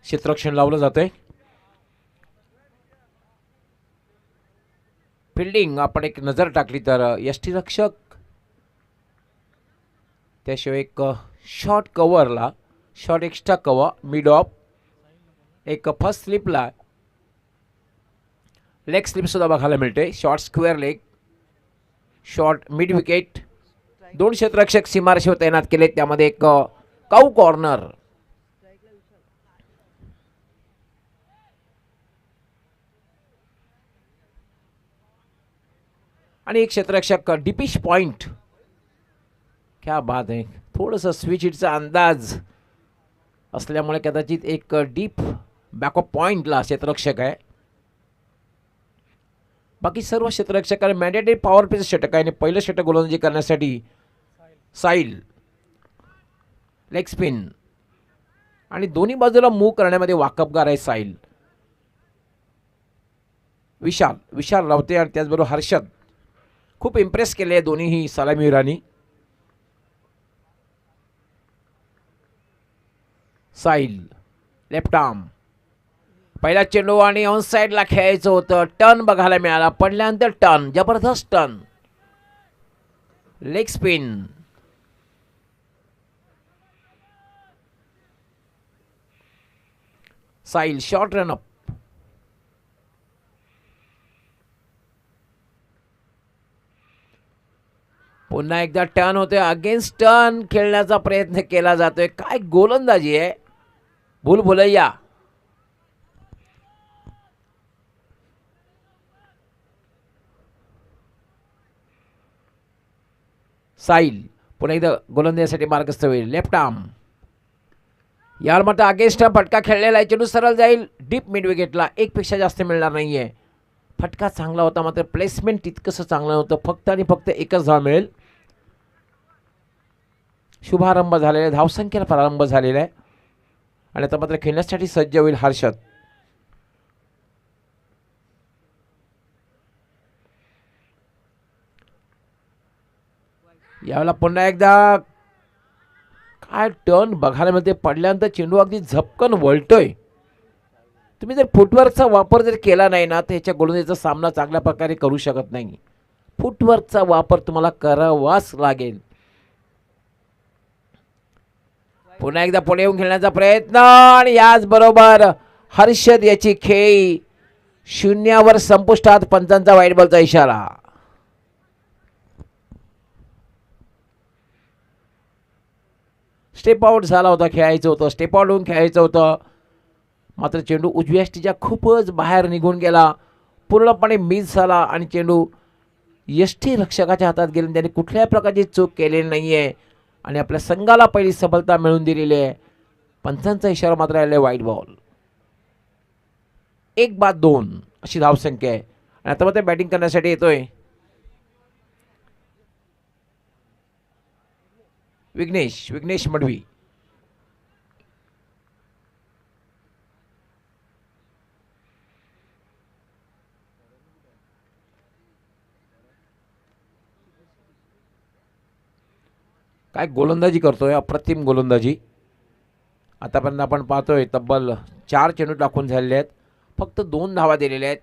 क्षेत्ररक्षण लावलं जातंय. फिल्डिंग आपण एक नजर टाकली तर यष्टीरक्षक, त्याशिवाय एक शॉर्ट कव्हरला short extra cover mid off, एक फर्स्ट स्लिपला लेग स्लिप सुद्धा बघायला मिळते. Short square leg, short mid wicket, 2 क्षेत्ररक्षक सीमारेषेवर तैनात केले. त्यामध्ये एक काऊ कॉर्नर, आणि एक क्षेत्ररक्षक डिपिश पॉइंट. क्या बात आहे. थोडंसं स्विच हिटचा अंदाज असल्यामुळे कदाचित एक डीप बॅकअप पॉइंटला क्षेत्ररक्षक आहे. बाकी सर्व क्षेत्ररक्षकांना मॅन्डेटरी पॉवर प्लेचं षटक आहे आणि पहिलं षटक गोलंदाजी करण्यासाठी साईल, लेग स्पिन आणि दोन्ही बाजूला मूव्ह करण्यामध्ये वाकबगार आहे साईल. विशाल रावते आणि त्याचबरोबर हर्षद खूप इम्प्रेस केले दोन्हीही सलामीवीरांनी. साईल लेफ्ट आर्म, पहिला चेंडू आणि ऑन साईडला खेळायचं होतं. टर्न बघायला मिळाला, पडल्यानंतर टर्न, जबरदस्त turn, leg spin. Sail short run up, पुन्हा एकदा टर्न होते, अगेन्स्ट टर्न खेळण्याचा प्रयत्न केला जातोय. काय गोलंदाजी आहे, भूलभुलैया. साईल पुन्हा एकदा गोलंदाजीसाठी मार्गस्थ होईल. लेफ्ट आर्म, यावर मात्र अगेन्स्ट फटका खेळलेला आहे. चेंडू सरळ जाईल डीप मिड विकेटला, 1 पेक्षा जास्त मिळणार नाहीये. फटका चांगला होता, मात्र प्लेसमेंट तितकंसं चांगलं नव्हतं. फक्त आणि फक्त 1च धाव मिळेल. शुभारंभ झालेला आहे, धावसंख्येला प्रारंभ झालेला आहे आणि आता मात्र खेळण्यासाठी सज्ज होईल हर्षद. यावेळेला पुन्हा एकदा काय टर्न बघायला मिळते. पडल्यानंतर चेंडू अगदी झपकन वळतोय. तुम्ही जर फुटवर्कचा वापर जर केला नाही ना तर ह्याच्या गोलंदाजीचा सामना चांगल्या प्रकारे करू शकत नाही. फुटवर्कचा वापर तुम्हाला करावाच लागेल. पुन्हा एकदा पुढे येऊन खेळण्याचा प्रयत्न आणि याचबरोबर हर्षद याची खेळी 0वर संपुष्टात. पंचांचा वाईट बॉलचा इशारा. स्टेप आउट झाला होता, खेळायचं होतं, स्टेप आउट होऊन खेळायचं होतं. मात्र चेंडू उजव्या यष्टीच्या खूपच बाहेर निघून गेला, पूर्णपणे मिस झाला आणि चेंडू यष्टी रक्षकाच्या हातात गेले. त्याने कुठल्याही प्रकारची चूक केलेली नाहीये आणि आपल्या संघाला पहिली सफलता मिळवून दिलेली आहे. पंचांचा इशारा मात्र आलेला वाईट बॉल. 1-2 अशी धावसंख्या आहे आणि आता मात्र बॅटिंग करण्यासाठी येतोय विघ्नेश मडवी. काय गोलंदाजी करतोय, अप्रतिम गोलंदाजी. आतापर्यंत आपण पाहतोय तब्बल 4 चेंडू टाकून झालेले आहेत, फक्त 2 धावा दिलेल्या आहेत.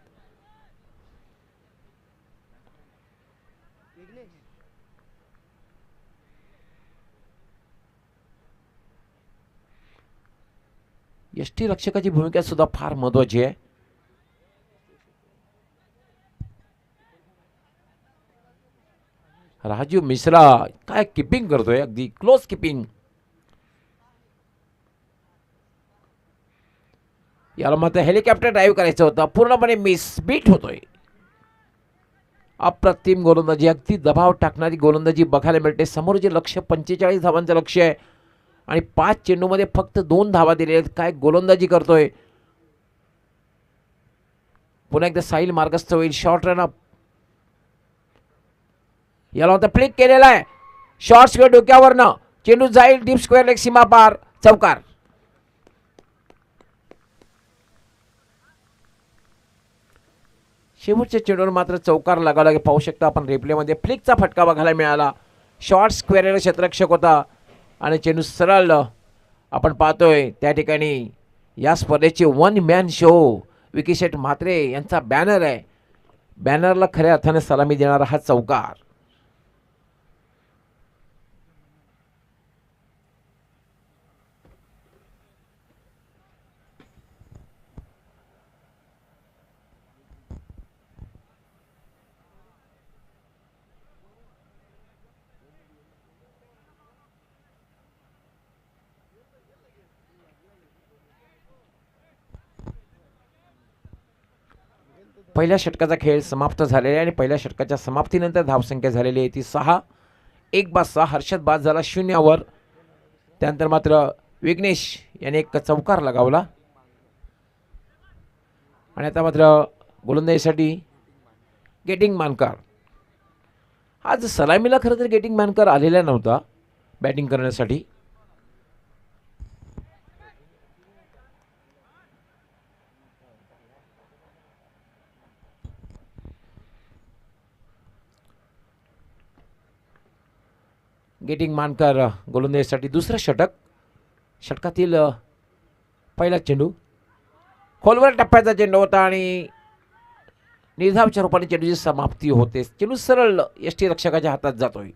यष्टी रक्षकाची भूमिका सुद्धा फार महत्वाची आहे. राजीव मिश्रा काय किपिंग करतोय, अगदी क्लोज किपिंग. याला मात्र हेलिकॉप्टर ड्राईव्ह करायचं होतं, पूर्णपणे मिस, बीट होतोय. अप्रतिम गोलंदाजी, अगदी दबाव टाकणारी गोलंदाजी बघायला मिळते. समोर जे लक्ष 45 धावांचं लक्ष आहे आणि 5 चेंडूमध्ये फक्त 2 धावा दिलेल्या आहेत. काय गोलंदाजी करतोय. पुन्हा एकदा साईल मार्गस्थ होईल. शॉर्ट रन अप, याला आता फ्लिक केलेला आहे. शॉर्ट स्क्वेअर डोक्यावरनं चेंडू जाईल डीप स्क्वेअर लेग सीमा पार, चौकार. शेवटच्या चेंडूवर मात्र चौकार लागायला पाहू शकता आपण रिप्लेमध्ये. फ्लिकचा फटका बघायला मिळाला. शॉर्ट स्क्वेअर क्षेत्ररक्षक होता आणि चेंडू सरळ आपण पाहतोय त्या ठिकाणी या स्पर्धेचे वन मॅन शो विकी शेठ म्हात्रे यांचा बॅनर आहे. बॅनरला खऱ्या अर्थाने सलामी देणारा हा चौकार. पहिल्या षटकाचा खेळ समाप्त झालेला आहे आणि पहिल्या षटकाच्या समाप्तीनंतर धावसंख्या झालेली आहे ती 6. 1-6 हर्षद बाद झाला 0 त्यानंतर मात्र विघ्नेश याने एक चौकार लगावला आणि आता मात्र गोलंदाजीसाठी गेटिंग मानकर. आज सलामीला खरं तर गेटिंग मानकर आलेला नव्हता बॅटिंग करण्यासाठी. गेटिंग मानकर गोलंदाजीसाठी दुसरं षटक. षटकातील पहिला चेंडू खोलवर टप्प्याचा चेंडू होता आणि निर्धावच्या रूपाने चेंडूची समाप्ती होते. चेंडू सरळ यष्टीरक्षकाच्या हातात जातोय.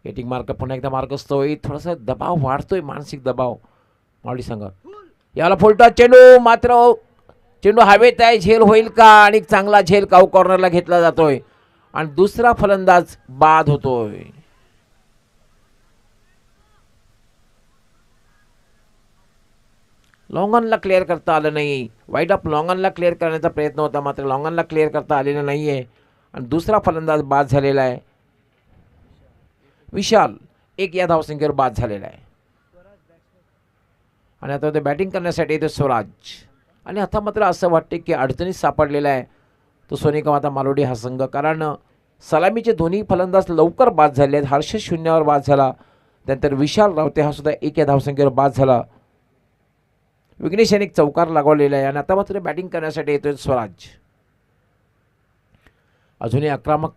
गेटिंग मार्कर पुन्हा एकदा मार्क असतोय. थोडासा दबाव वाढतोय, मानसिक दबाव मावळी संघ. याला फुलटा चेंडू मात्र चेंडू हवेत आहे. झेल होईल का? आणि चांगला झेल काऊ कॉर्नरला घेतला जातोय आणि दुसरा फलंदाज बाद होतोय. लॉंगॉनला क्लिअर करता आलं नाही. वाईड ऑफ लॉंगॉनला क्लिअर करण्याचा प्रयत्न होता मात्र लॉंगॉनला क्लिअर करता आलेला नाही आहे आणि दुसरा फलंदाज बाद झालेला आहे. विशाल 1 या धावसंख्येवर बाद झालेला आहे आणि आता ते बॅटिंग करण्यासाठी येतो स्वराज. आणि आता मात्र असं वाटते की अडचणीत सापडलेला आहे तो सोनिका माता मालोडी हा संघ. कारण सलामीचे दोन्ही फलंदाज लवकर बाद झाले आहेत. हर्ष 0 बाद झाला. त्यानंतर विशाल रावते हा सुद्धा 1 या धावसंख्येवर बाद झाला. विघ्नेश याने एक चौकार लागवलेला आहे आणि आता मात्र बॅटिंग करण्यासाठी येतोय स्वराज. अजूनही आक्रमक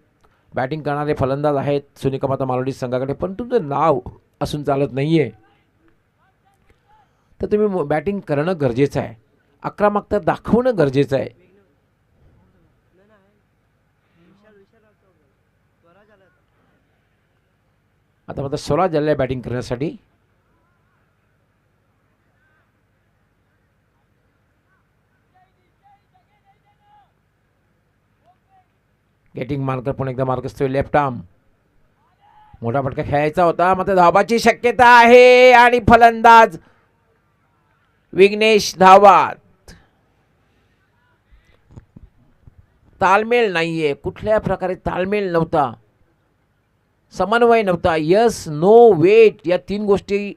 बॅटिंग करणारे फलंदाज आहेत सोनिका माता मालोडी संघाकडे, पण तुमचं नाव असून चालत नाही आहे. तर तुम्ही बॅटिंग करणं गरजेचं आहे. आक्रमकता दाखवणं गरजेचं आहे. आता मात्र स्वराज आलेला आहे बॅटिंग करण्यासाठी. गेटिंग मार्कर पण एकदा मार्क असतोय. लेफ्ट आर्म मोठा फटका खेळायचा होता मात्र धावाची शक्यता आहे आणि फलंदाज विघ्नेश धावात. ताळमेळ नाहीये, कुठल्या प्रकारे ताळमेळ नव्हता, समन्वय नव्हता. यस नो वेट या 3 गोष्टी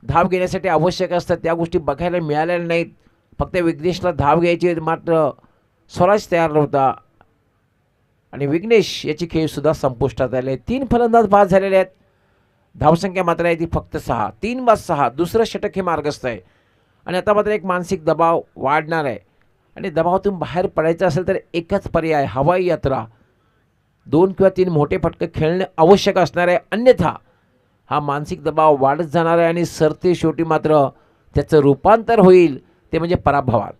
धाव घेण्यासाठी आवश्यक असतात. त्या गोष्टी बघायला मिळालेल्या नाहीत. फक्त विघ्नेशला धाव घ्यायची मात्र स्वराज तयार नव्हता आणि विघ्नेश याची खेळसुद्धा संपुष्टात आले. 3 फलंदाज बाद झालेले आहेत. धावसंख्या मात्र आहे ती फक्त 6. 3-6 दुसरं षटक हे मार्गस्थ आहे आणि आता मात्र एक मानसिक दबाव वाढणार आहे आणि दबावातून बाहेर पडायचं असेल तर एकच पर्याय हवाई यात्रा. 2 किंवा 3 मोठे फटके खेळणे आवश्यक असणार आहे. अन्यथा हा मानसिक दबाव वाढत जाणार आहे आणि सरते शेवटी मात्र त्याचं रूपांतर होईल ते म्हणजे पराभवात.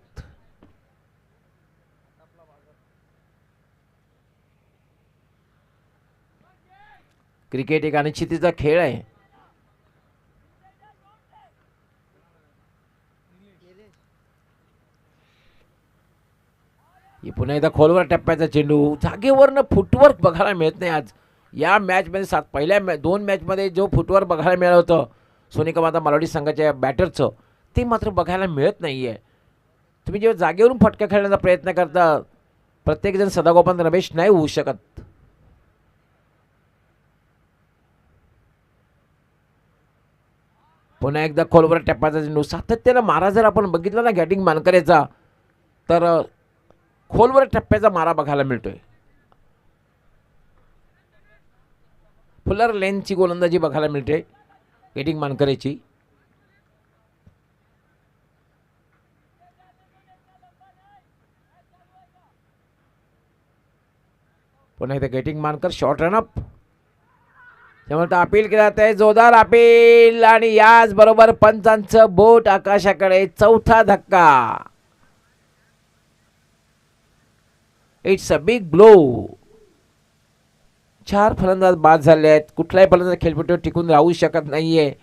क्रिकेट एक अनिश्चितीचा खेळ आहे. ही पुन्हा एकदा खोलवर टप्प्याचा चेंडू. जागेवरनं फुटवर्क बघायला मिळत नाही आज या मॅचमध्ये. पहिल्या 2 मॅचमध्ये जो फुटवर्क बघायला मिळालं होतं सोनिका माता मालोडी संघाच्या बॅटरचं ते मात्र बघायला मिळत नाही आहे. तुम्ही जेव्हा जागेवरून फटका खेळण्याचा प्रयत्न करता प्रत्येकजण सदागोपान रमेश नाही होऊ शकत. पुन्हा एकदा खोलवर टप्प्याचा चेंडू. सातत्यानं मारा जर आपण बघितला ना गेटिंग मानकरेचा तर खोलवर टप्प्याचा मारा बघायला मिळतोय. फुलर लेनची गोलंदाजी बघायला मिळते गेटिंग मानकरेची. पुन्हा एकदा गेटिंग मानकर शॉर्ट रनअप. त्यामुळे अपील केलं जात आहे, जोरदार अपील, आणि याच बरोबर पंचांचं बोट आकाशाकडे. चौथा धक्का. It's a big blow. 4 फलंदाज बाद झाले आहेत. कुठलाही फलंदाज खेळपट्टीवर टिकून राहू शकत नाहीये.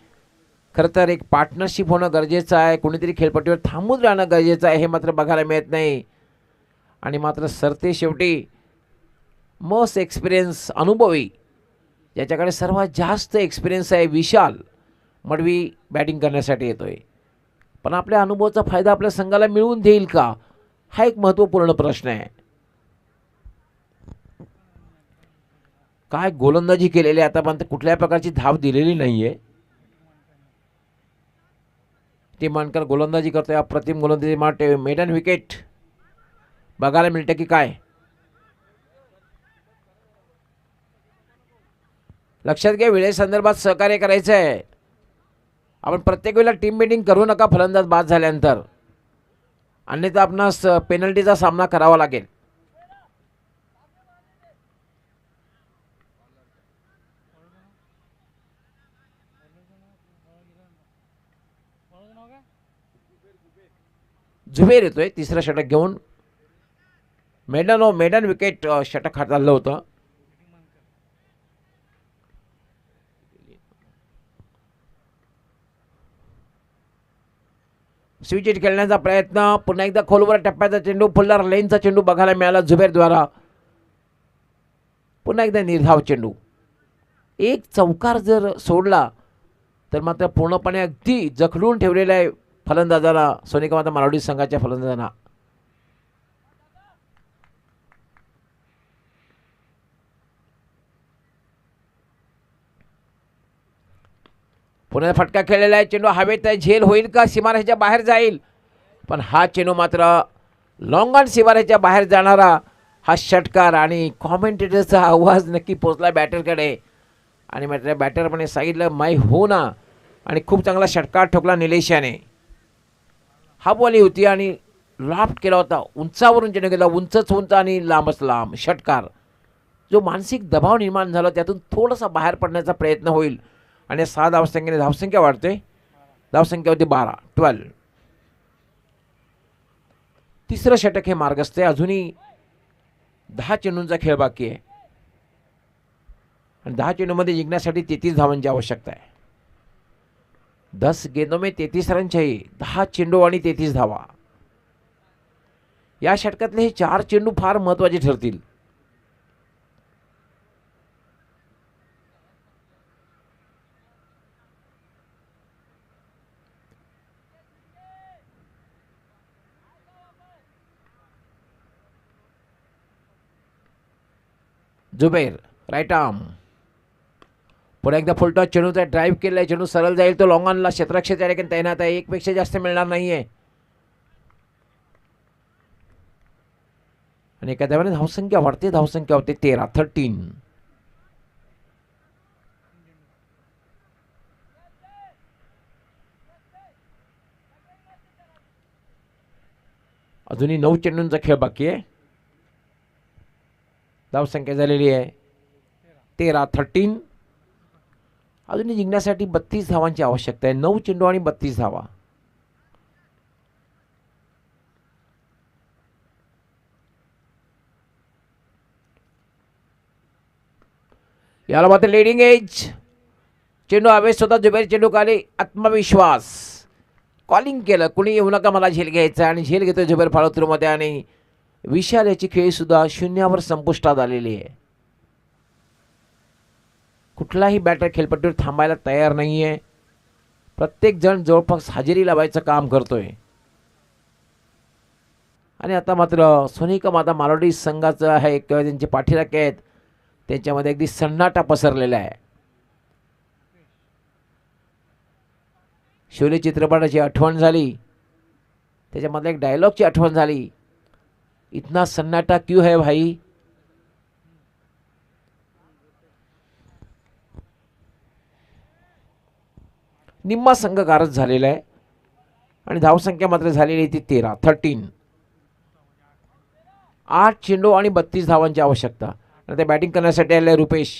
खरं तर एक पार्टनरशिप होणं गरजेचं आहे. कोणीतरी खेळपट्टीवर थांबून राहणं गरजेचं आहे. हे मात्र बघायला मिळत नाही. आणि मात्र सरते शेवटी मोस्ट एक्सपिरियन्स, अनुभवी, ज्याच्याकडे सर्वात जास्त एक्सपिरियन्स आहे, विशाल मडवी बॅटिंग करण्यासाठी येतोय. पण आपल्या अनुभवाचा फायदा आपल्या संघाला मिळवून देईल का, हा एक महत्त्वपूर्ण प्रश्न आहे. काय गोलंदाजी केलेली आहे आतापर्यंत, कुठल्याही प्रकारची धाव दिलेली नाहीये. टीम मानकर गोलंदाजी करतोय. अप्रतिम गोलंदाजी मारते. मेडन विकेट बघायला मिळते की काय. लक्षात घ्या, वेळेसंदर्भात सहकार्य करायचं आहे. आपण प्रत्येक वेळेला टीम मीटिंग करू नका फलंदाज बाद झाल्यानंतर, अन्यथा आपणास पेनल्टीचा सामना करावा लागेल. झुबेर येतोय तिसरा षटक घेऊन. मेडन विकेट षटक हाताळलं होतं. स्विच हिट खेळण्याचा प्रयत्न. पुन्हा एकदा खोलवर टप्प्याचा चेंडू, फुल्लर लेनचा चेंडू बघायला मिळाला झुबेरद्वारा. पुन्हा एकदा निर्धाव चेंडू. एक चौकार जर सोडला तर मात्र पूर्णपणे अगदी जखडून ठेवलेला आहे फलंदाजाला, सोनिका माता मारवाडी संघाच्या फलंदाजांना. पुन्हा फटका खेळलेला आहे. चेंडू हवेत आहे. झेल होईल का, सीमारेषेच्या बाहेर जाईल. पण हा चेंडू मात्र लॉंग ऑन सीमारेषेच्या बाहेर जाणारा हा षटकार, आणि कॉमेंटेटरचा आवाज नक्की पोचला बॅटरकडे. आणि मात्र बॅटरपणे सांगितलं माय हो ना, आणि खूप चांगला षटकार ठोकला निलेश याने. हा बॉली होती आणि लॉफ्ट केला होता. उंचावरून चेंडू गेला, उंचच उंच आणि लांबच लांब षटकार. जो मानसिक दबाव निर्माण झाला त्यातून थोडासा बाहेर पडण्याचा प्रयत्न होईल. आणि 6 धावसंख्येने धावसंख्या वाढते. धावसंख्या होती 12. तिसरं षटक हे मार्गस्थ आहे. अजूनही 10 चेंडूंचा खेळ बाकी आहे. आणि 10 चेंडूमध्ये जिंकण्यासाठी 33 धावांची आवश्यकता आहे. 10 गेंदों में 33 रन चाहिए. 10 चेंडू आणि 33 धावा. या षटकातले हे 4 चेंडू फार महत्त्वाचे ठरतील. Zuber right arm. पुढे एकदा फुलटॉस चेंडूचा ड्राईव्ह केलाय. चेंडू सरळ जाईल. तो लॉंग ऑनला क्षेत्ररक्षक ठिकाणी तैनात आहे. एकपेक्षा जास्त मिळणार नाहीये. आणि एका धावाने धावसंख्या वाढते. धावसंख्या होते 13. अजूनही 9 चेंडूंचा खेळ बाकी आहे. धावसंख्या झालेली आहे 13. अजूनही जिंकण्यासाठी 32 धावांची आवश्यकता आहे. 9 चेंडू आणि 32 धावा. याला मात्र लिडिंग एज. चेंडू हवेत होता. जुबेर चेंडू खाली. आत्मविश्वास. कॉलिंग केलं, कुणी येऊ नका मला झेल घ्यायचा, आणि झेल घेतोय जुबेर फाळोत्रूमध्ये. आणि विशाल याची खेळीसुद्धा 0वर संपुष्टात आलेली आहे. कुठलाही बॅटर खेळपट्टीवर थांबायला तयार नाही आहे. प्रत्येक जण जवळपास हजेरी लावायचं काम करतोय. आणि आता मात्र सोनिका माता मारवाडी संघाचं आहे किंवा त्यांचे पाठीराखे आहेत, त्यांच्यामध्ये अगदी सन्नाटा पसरलेला आहे. शोले चित्रपटाची आठवण झाली. त्याच्यामधल्या एक डायलॉगची आठवण झाली. इतना सन्नाटा क्यों है भाई. निम्मा संघ गारज झालेला आहे. आणि धावसंख्या मात्र झालेली ती 13. 8 चेंडू आणि 32 धावांची आवश्यकता. आणि ते बॅटिंग करण्यासाठी आले रुपेश.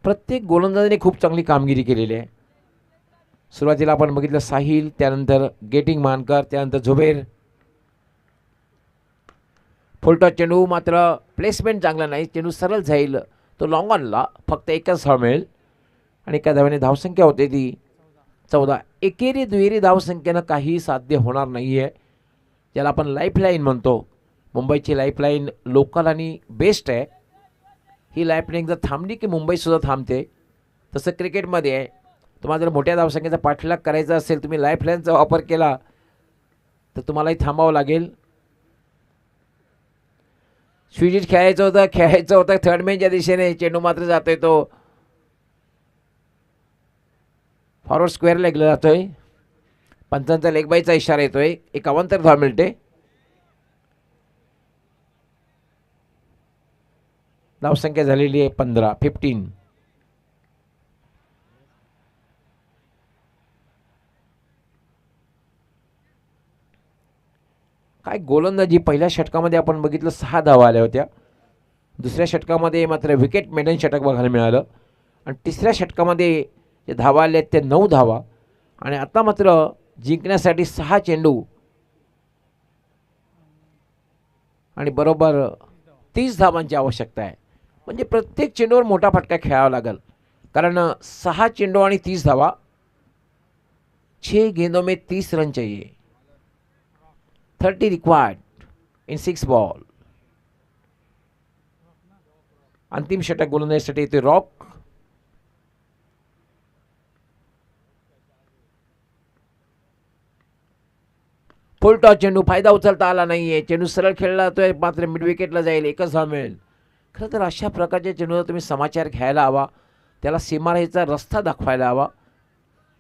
प्रत्येक गोलंदाजाने खूप चांगली कामगिरी केलेली आहे. सुरुवातीला आपण बघितलं साहिल, त्यानंतर गेटिंग मानकर, त्यानंतर झुबेर. फुलटॉस चेंडू मात्र प्लेसमेंट चांगला नाही, चेंडू सरळ जाईल तो लॉंग ऑनला. फक्त एकच धाव मिळेल आणि एका धावेने धावसंख्या होते ती 14. एकेरी दुहेरी धावसंख्येनं काही साध्य होणार नाही आहे, ज्याला आपण लाईफलाईन म्हणतो. मुंबईची लाईफलाईन लोकल आणि बेस्ट आहे. ही लाईफलाईन जर थांबली की मुंबईसुद्धा थांबते. तसं क्रिकेटमध्ये आहे, तुम्हाला जर मोठ्या धावसंख्येचा पाठलाग करायचा असेल, तुम्ही लाईफलाईनचा वापर केला तर तुम्हालाही थांबावं लागेल. स्विजिट खेळायचं होतं थर्ड मॅनच्या दिशेने. चेंडू मात्र जातोय तो फॉरवर्ड स्क्वेअर लेगला जातोय. पंचांचा लेग बायचा इशारा येतोय. 51 धाव मिळते. धावसंख्या झालेली आहे 15. काय गोलंदाजी. पहिल्या षटकामध्ये आपण बघितलं 6 धावा आल्या होत्या. दुसऱ्या षटकामध्ये मात्र विकेट मेडन षटक बघायला मिळालं आणि तिसऱ्या षटकामध्ये जे धावा आले ते 9 धावा. आणि आता मात्र जिंकण्यासाठी 6 चेंडू आणि बरोबर 30 धावांची आवश्यकता आहे. म्हणजे प्रत्येक चेंडूवर मोठा फटका खेळावा लागेल, कारण 6 चेंडू आणि 30 धावा. 6 गेंदों में 30 रन चाहिए. 30 रिक्वायर्ड इन 6 बॉल. अंतिम षटक गोलंदाजीसाठी येते रॉक. फुलटॉस चेंडू, फायदा उचलता आला नाहीये. चेंडू सरळ खेळला जातोय, मात्र मिड विकेटला जाईल. एकच धाव मिळेल. खरं तर अशा प्रकारच्या चेंडूला तुम्ही समाचार घ्यायला हवा, त्याला सीमारेषेचा रस्ता दाखवायला हवा.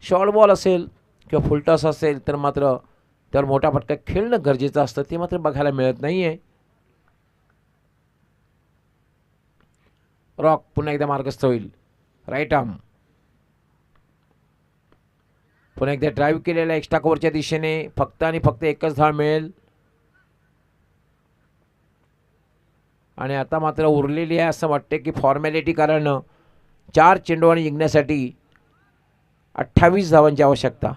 शॉर्ट बॉल असेल किंवा फुलटॉस असेल तर मात्र त्यावर मोठा फटका खेळणं गरजेचं असतं. ते मात्र बघायला मिळत नाही आहे. रॉक पुन्हा एकदा मार्गस्थ होईल. राईट आर्म पुन्हा एकदा ड्राईव्ह केलेल्या एक्स्ट्रा कव्हरच्या दिशेने. फक्त आणि फक्त एकच धाव मिळेल. आणि आता मात्र उरलेली आहे असं वाटते की फॉर्मॅलिटी, कारण 4 चेंडू आणि जिंकण्यासाठी 28 धावांची आवश्यकता.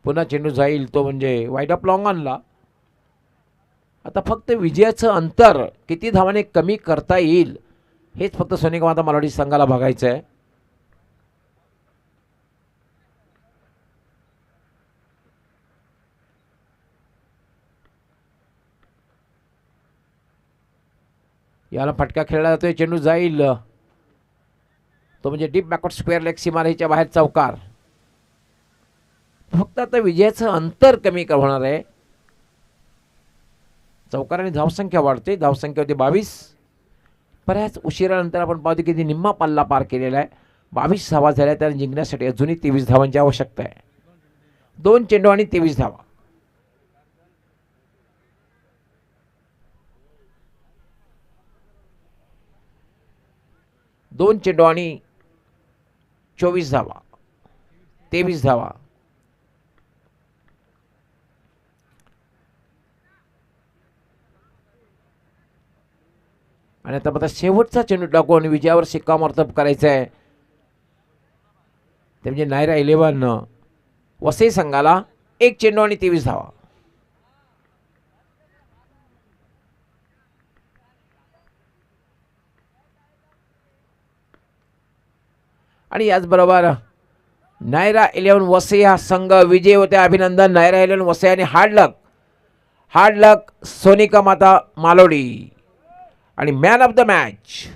पुन्हा चेंडू जाईल तो म्हणजे वाईड ऑफ लॉंग ऑनला. आता फक्त विजयाचं अंतर किती धावाने कमी करता येईल हेच फक्त सोनेगाव मालवडी संघाला बघायचं आहे. याला फटका खेळला जातोय. चेंडू जाईल तो म्हणजे डीप बॅकवर्ड स्क्वेअर लेग सीमारेषेच्या बाहेर चौकार. फक्त आता विजयाचं अंतर कमी होणार आहे. चौकाराने धावसंख्या वाढते. धावसंख्या होती 22. बऱ्याच उशिरानंतर आपण पाहतो की निम्मा पल्ला पार केलेला आहे. 22 धावा झाल्या. त्याने जिंकण्यासाठी अजूनही 23 धावांची आवश्यकता आहे. 2 चेंडू आणि 23 धावा. दोन चेंडू आणि 24 धावा. 23 धावा. आणि आता मात्र शेवटचा चेंडू टाकून विजयावर शिक्कामोर्तब करायचं आहे. ते म्हणजे नायरा 11 वसई संघाला. 1 चेंडू आणि 23 धावा. आणि याचबरोबर नायरा 11 वसई हा संघ विजय होते. अभिनंदन नायरा 11 वसई. आणि हार्ड लक सोनिका माता मालोडी. आणि man of the match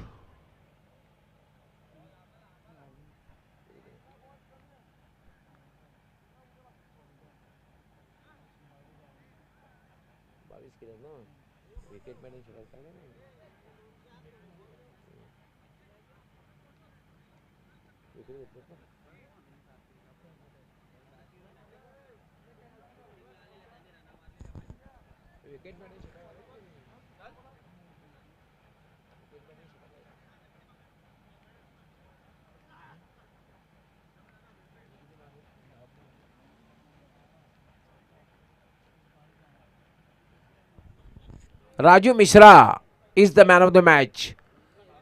Raju Mishra is the man of the match.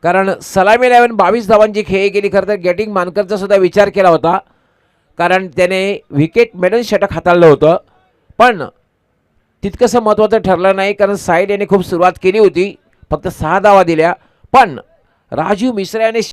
कारण सलामी लावून 22 धावांची खेळी केली. खरं तर गेटिंग मानकरचा सुद्धा विचार केला होता, कारण त्याने विकेट मेडन षटक हाताळलं होतं, पण तितकंसं महत्त्वाचं ठरलं नाही, कारण साईड याने खूप सुरुवात केली होती, फक्त 6 धावा दिल्या. पण राजू मिश्रा याने